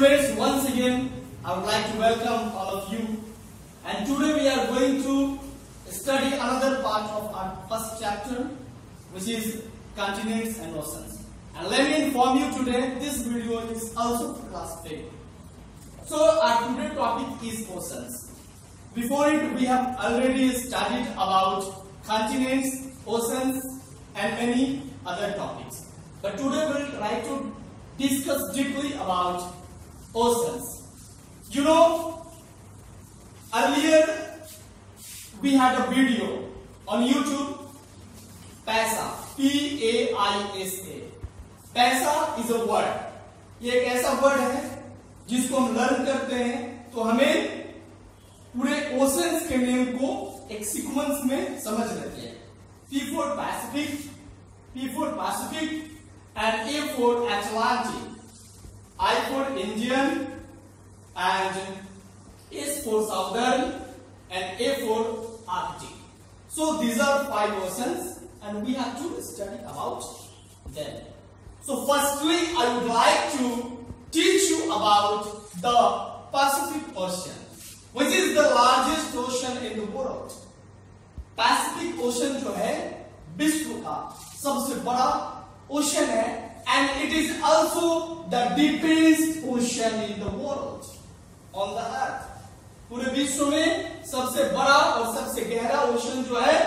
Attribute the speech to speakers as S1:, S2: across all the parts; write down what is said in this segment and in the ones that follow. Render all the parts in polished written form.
S1: students, once again I would like to welcome all of you, and today we are going to study another part of our first chapter, which is continents and oceans. And let me inform you today, this video is also for class 8. So our today's topic is oceans. Before it, we have already studied about continents, oceans and many other topics. But today we will try to discuss deeply about oceans. You know, earlier we had a video on YouTube, PAISA, P-A-I-S-A. पैसा is a word. ये एक ऐसा word है जिसको हम learn करते हैं तो हमें पूरे ओशंस के नेम को एक सीक्वेंस में समझ लेते हैं. P for Pacific, P for Pacific and A for Atlantic, I for Indian and S for Southern and A for Arctic. So these are 5 oceans and we have to study about them. So firstly, I would like to teach you about the Pacific Ocean, which is the largest ocean in the world. Pacific Ocean जो है विश्व का सबसे बड़ा ocean है, and it is also the deepest ocean in the world on the earth. पूरे विश्व में सबसे बड़ा और सबसे गहरा ओशन जो है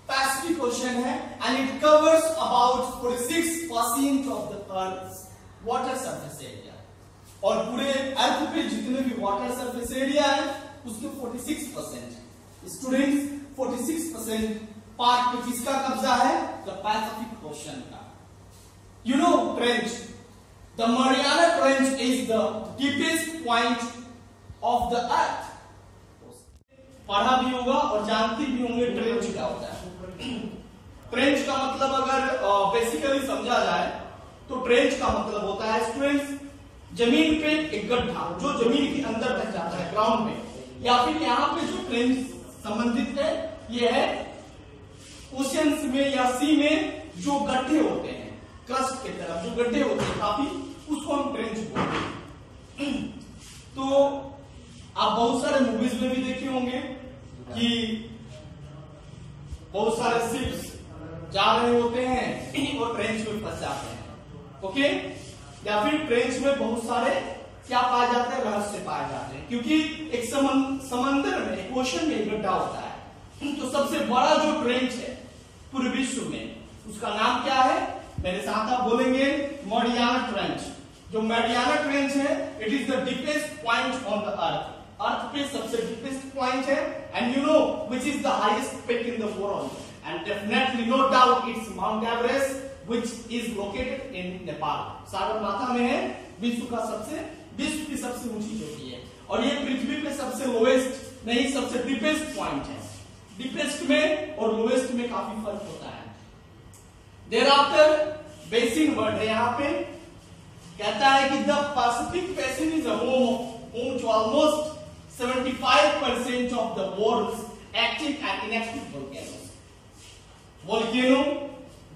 S1: पैसिफिक ओशन है, and it covers about 46% of the Earth's water surface area. और पूरे अर्थ पे जितने भी वाटर सरफेस एरिया है उसके 46%. स्टूडेंट्स, 46% पार्ट पे किसका कब्जा है? द पैसिफिक ओशन का. You know trench. The Mariana Trench is the deepest point of the earth. पढ़ा भी होगा और जानती भी होंगे ट्रेंच क्या होता है. ट्रेंच का मतलब अगर बेसिकली समझा जाए तो ट्रेंच का मतलब होता है स्टूडेंट्स जमीन पे एक गड्ढा जो जमीन के अंदर तक जाता है, ग्राउंड में, या फिर यहाँ पे जो ट्रेंच संबंधित है ये है ओशियंस में या सी में जो गड्ढे होते हैं, क्रस्ट की तरफ जो गड्ढे होते हैं काफी, उसको हम ट्रेंच बोलते हैं. तो आप बहुत सारे मूवीज में भी देखे होंगे कि बहुत सारे शिप्स जा रहे होते हैं और ट्रेंच में फंस जाते हैं. ओके, या फिर ट्रेंच में बहुत सारे क्या पाए जाते हैं? रहस्य पाए जाते हैं, क्योंकि एक समंदर में, एक ओशन में गड्ढा होता है. तो सबसे बड़ा जो ट्रेंच है पूरे विश्व में उसका नाम क्या है? मेरे साथ आप बोलेंगे मैरियाना ट्रेंच. जो मैरियाना ट्रेंच है it is the deepest point on the earth. Earth पे सबसे डीपेस्ट पॉइंट है, and you know which is the highest peak in the world, and definitely no doubt it's Mount Everest which is located in Nepal. Sagarmatha में है, विश्व की सबसे ऊंची चोटी है, और ये पृथ्वी पे सबसे लोएस्ट नहीं, सबसे डीपेस्ट पॉइंट है. डीपेस्ट में और लोएस्ट में काफी फर्क होता है. देयर आफ्टर बेसिन वर्ड है, यहाँ पे कहता है कि the Pacific basin is a home to almost 75% of the world's active and inactive volcanoes. Volcano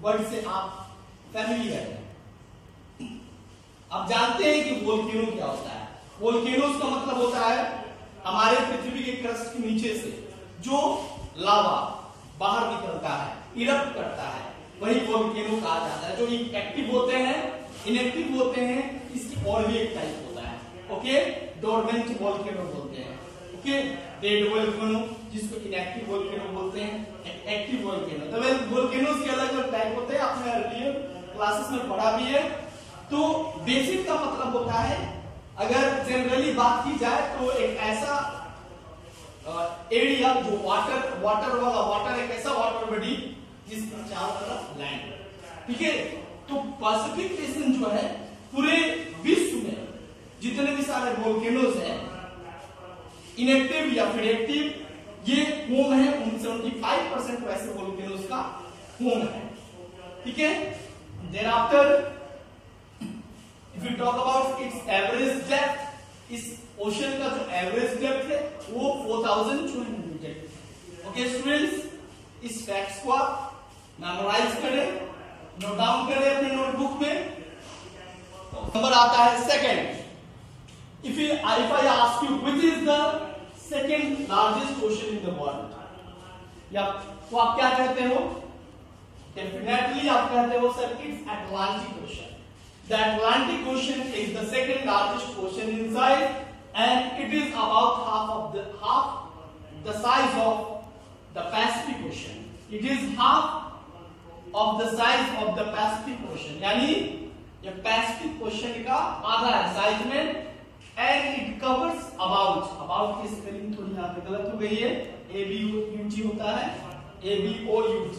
S1: word से आप फैमिलियर हैं, आप जानते हैं कि वोल्केनो क्या होता है. वोल्केनोस का मतलब होता है हमारे पृथ्वी के क्रस्ट के नीचे से जो लावा बाहर निकलता है, इरप्ट करता है, वही वोल्केनो कहा जाता है. जो एक्टिव होते हैं, इनएक्टिव होते हैं, इसकी और भी एक टाइप होता है. ओके, डोरमेंट वोल्केनो बोलते हैं. ओके, डेड वोल्केनो जिसको इनएक्टिव वोल्केनो बोलते हैं, एक्टिव वोल्केनो. तो वोल्केनोस के अलग अलग टाइप होते हैं, आपने अर्लियर क्लासेस में पढ़ा भी है. तो बेसिन का मतलब होता है, अगर जनरली बात की जाए तो एक ऐसा एरिया जो वाटर वाला वाटर, एक ऐसा वाटर बॉडी जिसके चारों तरफ लैंड. ठीक है, तो पैसिफिक बेसिन जो है पूरे विश्व में जितने भी सारे वोल्केनोस हैं, इनएक्टिव या फिर एक्टिव, ये होम है. 75% वैसे वोल्केनोस का होम है. ठीक है. Then after if you talk about its average depth, इस ओशन का जो एवरेज डेप्थ है वो 4200 मीटर. ओके स्टूडेंट्स, इस फैक्ट्स को आप मेमोराइज करें, नोट डाउन करें अपने नोटबुक में. नंबर आता है second. if I ask you which is the second largest ocean in the world, या तो आप क्या कहते हो? डेफिनेटली आप कहते हो sir it's Atlantic ocean. The Atlantic ocean is the second largest ocean in size and it is about half the size of the Pacific Ocean. It is half of the size of the Pacific Ocean. यानी ये Pacific ocean का आधा है size में. And it covers about की spelling थोड़ी यहाँ पे गलत हो गई है. ABOUT होता है ABOUT.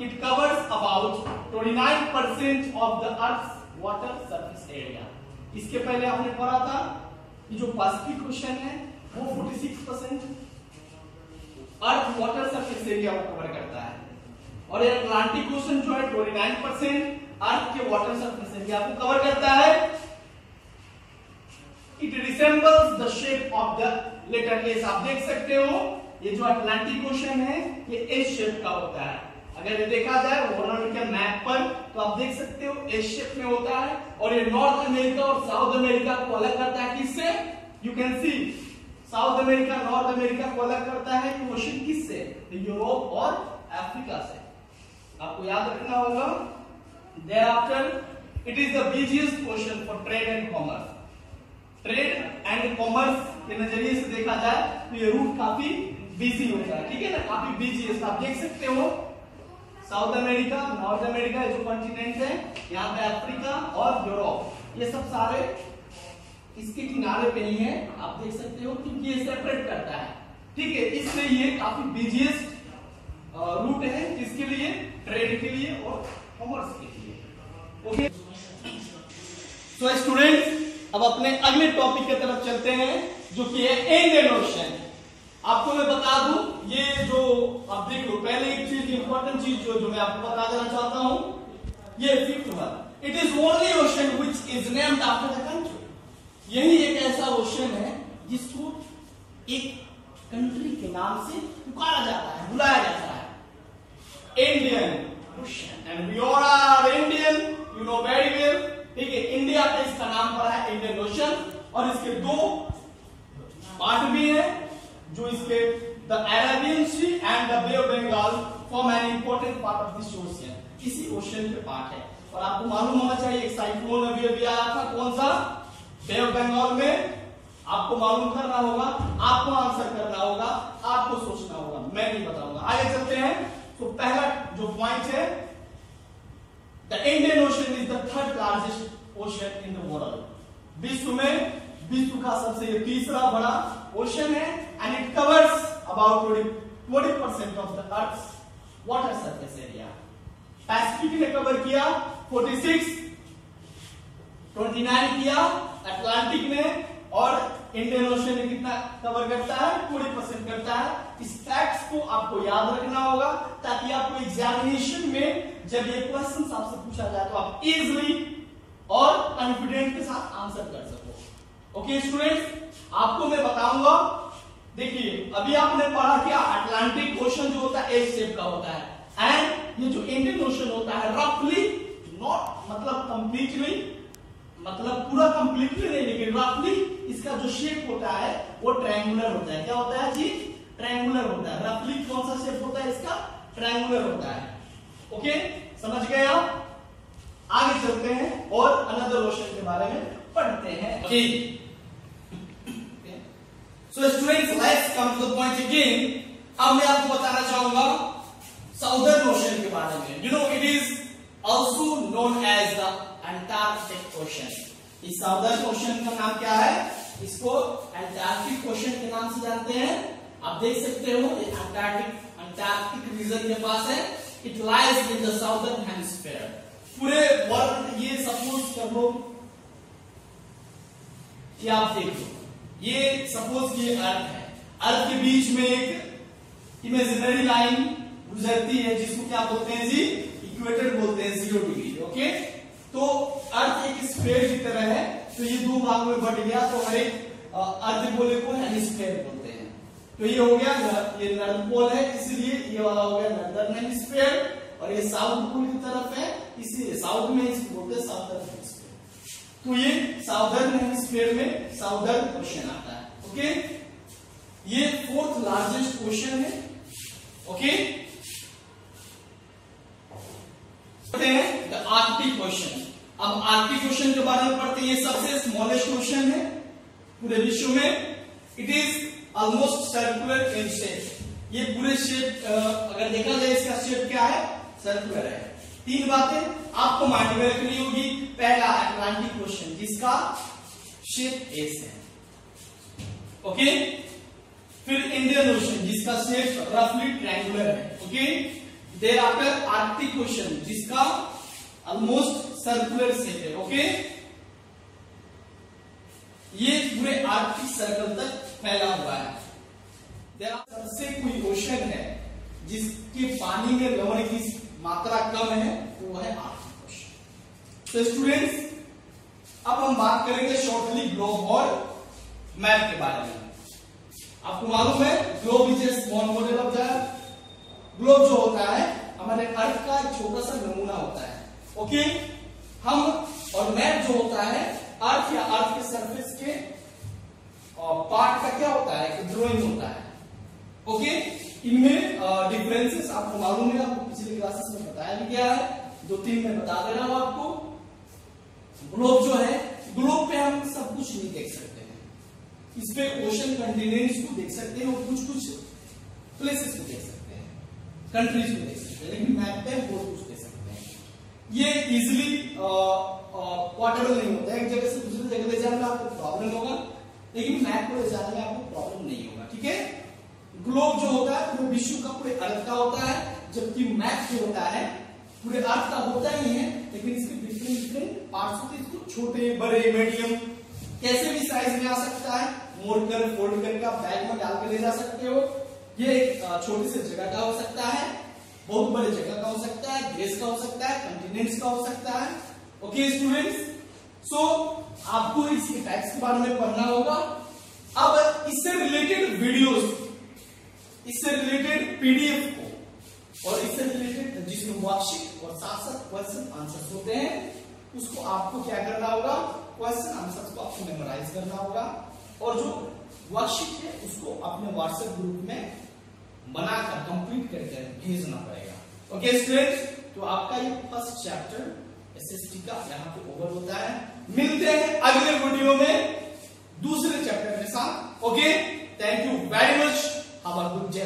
S1: It covers about 29% of the earth's water surface area. इसके पहले आपने पढ़ा था कि जो पैसिफिक ओशन है वो 46% अर्थ वाटर सरफेस एरिया को कवर करता है और ये अटलांटिक ओशन जो है 29% अर्थ के वाटर सरफेस एरिया को कवर करता है. It resembles the shape of the letter S. आप देख सकते हो ये जो अटलांटिक ओशन है ये एस शेप का होता है. अगर ये देखा जाए वर्ल्ड के मैप पर तो आप देख सकते हो एस शेप में होता है और ये नॉर्थ अमेरिका और साउथ अमेरिका को अलग करता है. किससे? You can see south America north America को अलग करता है ओशन किससे? यूरोप और अफ्रीका से. आपको याद रखना होगा. thereafter it is the busiest ocean for trade and commerce. Trade and commerce के नजरिए से देखा जाए तो ये रूट काफी बिजी होता है. ठीक है ना, काफी बिजी है. आप देख सकते हो साउथ अमेरिका नॉर्थ अमेरिका जो कॉन्टिनेंट है, यहाँ पे अफ्रीका और यूरोप, ये सब सारे इसके किनारे पे ही है. आप देख सकते हो क्योंकि ये सेपरेट करता है. ठीक है, इसलिए ये काफी बिजिएस्ट रूट है. किसके लिए? ट्रेड के लिए और कॉमर्स के लिए. ओके, सो स्टूडेंट्स अब अपने अगले टॉपिक की तरफ चलते हैं जो कि है इंडियन ओशन. आपको मैं बता दूं ये जो आप देख लो, पहले एक चीज इंपॉर्टेंट चीज जो मैं आपको बता देना चाहता हूं, ये fifth one, it is only ocean which is named after the country. यही एक ऐसा ओशन है जिसको एक कंट्री के नाम से पुकारा जाता है, बुलाया जाता है. Indian Ocean. And we all are Indian, you know very well. ठीक है, इंडिया का इसका नाम पड़ा है इंडियन ओशन और इसके दो पार्ट भी है जो इसके the Arabian Sea and the Bay of Bengal form an important part of this ocean. इसी ओशन के पार्ट है. और आपको मालूम होना चाहिए एक साइक्लोन अभी आया था, कौन सा? बे ऑफ बंगाल में. आपको मालूम करना होगा, आपको आंसर करना होगा, आपको सोचना होगा, मैं नहीं बताऊंगा. आगे चलते हैं. तो पहला जो पॉइंट है, the Indian Ocean is the third largest ocean in the world. विश्व का सबसे तीसरा बड़ा ओशन है and it covers about 20% of the earth's water surface area. Pacific ने कवर किया 46, 29 किया अटलांटिक ने, और इंडियन ओशन ने कितना कवर करता है? 20% करता है. इस फैक्ट्स को आपको याद रखना होगा ताकि आपको एग्जामिनेशन में जब ये क्वेश्चन आपसे पूछा जाए तो आप इजीली और कॉन्फिडेंट के साथ आंसर कर सको. ओके स्टूडेंट्स, आपको मैं बताऊंगा. देखिए अभी आपने पढ़ा क्या, अटलांटिक ओशन जो होता है एस शेप का होता है एंड ये जो इंडियन ओशन होता है रफली, नॉट मतलब कंप्लीटली, मतलब पूरा कंप्लीटली नहीं, लेकिन रफली इसका जो शेप होता है वो ट्रायंगुलर होता है. क्या होता है जी? ट्रायंगुलर होता है. रफली कौन सा शेप होता है इसका? ट्रायंगुलर होता है. ओके, समझ गए आप? आगे चलते हैं और अनदर ओशन के बारे में पढ़ते हैं. Okay, so students let's come to the point again. अब मैं आपको बताना चाहूंगा साउदर्न ओशन के बारे में. You know it is also known as the Antarctic Ocean. इस साउदर्न ओशन का नाम क्या है? इसको अंटार्कटिक ओशन के नाम से जानते हैं. आप देख सकते हो ये अंटार्कटिक रीजन के पास है. It lies in the southern hemisphere. पूरे वर्ल्ड, ये सपोज कर लो, ये आप देखो, ये सपोज ये अर्थ है. अर्थ के बीच में एक इमेजिनरी लाइन गुजरती है जिसको क्या बोलते हैं जी? इक्वेटर बोलते हैं, 0 डिग्री. ओके, तो अर्थ एक स्फीयर की तरह है, तो ये दो भाग में बट गया, तो हर एक अर्थ गोले को हेमिस्फीयर बोलते हैं. तो ये हो गया, ये नॉर्थ पोल है इसलिए ये वाला हो गया नॉर्दर्न हेमिस्फीयर, और ये साउथ पोल की तरफ है इसलिए साउथ में इसको बोलते हैं साउदर्न हेमिस्फीयर. तो ये साउदर्न हेमिस्फीयर में साउदर्न क्वेश्चन आता है। ओके, ये फोर्थ लार्जेस्ट क्वेश्चन है। Okay, the Arctic question. अब आर्कटिक क्वेश्चन के बारे में पढ़ते हैं। ये सबसे स्मॉलेस्ट क्वेश्चन है पूरे विश्व में। It is almost circular in shape. ये पूरे शेप अगर देखा जाए इसका शेप क्या है, सर्कुलर है। तीन बातें आपको माइंड में रखनी होगी। पहला अटलांटिक क्वेश्चन जिसका शेप एस है। ओके, फिर इंडियन ओशन जिसका शेप रफली ट्रायंगुलर है। Okay, thereafter Arctic question जिसका ऑलमोस्ट सर्कुलर शेप है। ओके, ये पूरे आर्कटिक सर्कल तक फैला हुआ है। सबसे कोई ओशन है जिसके पानी में लवण की मात्रा कम है, तो वह है आर्कटिक ओशन। तो स्टूडेंट्स, अब हम बात करेंगे शॉर्टली ग्लोब और मैप के बारे में। आपको मालूम है globe is a small model of the globe. जो होता है हमारे अर्थ का एक छोटा सा नमूना होता है। ओके, हम और मैप जो होता है अर्थ या अर्थ के सरफेस के पार्ट का क्या होता है, ड्राइंग होता है। ओके, इनमें डिफरेंसेस आपको मालूम है, आपको पिछले क्लासेस में बताया भी गया है। 2-3 में बता दे रहा हूं आपको। ग्लोब जो है, ग्लोब पे हम सब कुछ नहीं देख सकते हैं। इस पे ओशन कंटिनेंट्स को देख सकते हैं और कुछ कुछ प्लेसेस को देख सकते हैं, कंट्रीज को देख सकते हैं, लेकिन मैप पे बहुत कुछ देख सकते हैं। ये इजिली पोर्टेबल नहीं होता है। एक जगह से दूसरी जगह ले जाने में आपको प्रॉब्लम होगा, लेकिन मैप को ले जाने में आपको प्रॉब्लम नहीं होगा। ठीक है, ग्लोब जो होता है पूरे विश्व का, पूरे अर्थ का होता है, जबकि मैप जो होता है पूरे अर्थ का होता ही है, लेकिन इसके डिफरेंट पार्ट्स होते हैं। इसको छोटे, बड़े, मीडियम कैसे भी साइज में आ सकता है। मोड़कर, फोल्ड करके आप बैग में डाल के ले जा सकते हो। ये एक छोटी सी जगह का हो सकता है, बहुत बड़ी जगह का हो सकता है, देश का हो सकता है, कंटिनेंट्स का हो सकता है। ओके स्टूडेंट्स, सो आपको इस इफेक्ट्स के बारे में पढ़ना होगा। अब इससे रिलेटेड वीडियोस, इससे रिलेटेड पीडीएफ को और इससे रिलेटेड जिसमें वर्कशीट और साथ साथ क्वेश्चन आंसर्स होते हैं, उसको आपको क्या करना होगा, क्वेश्चन आंसर्स को आपको मेमोराइज करना होगा और जो वर्कशीट है उसको अपने व्हाट्सएप ग्रुप में बनाकर कंप्लीट करके भेजना पड़ेगा। ओके स्टूडेंट्स, तो आपका ये फर्स्ट चैप्टर एसएसटी का यहाँ पे ओवर होता है। मिलते हैं अगले वीडियो में दूसरे चैप्टर के साथ। Okay, thank you very much. Have a good day.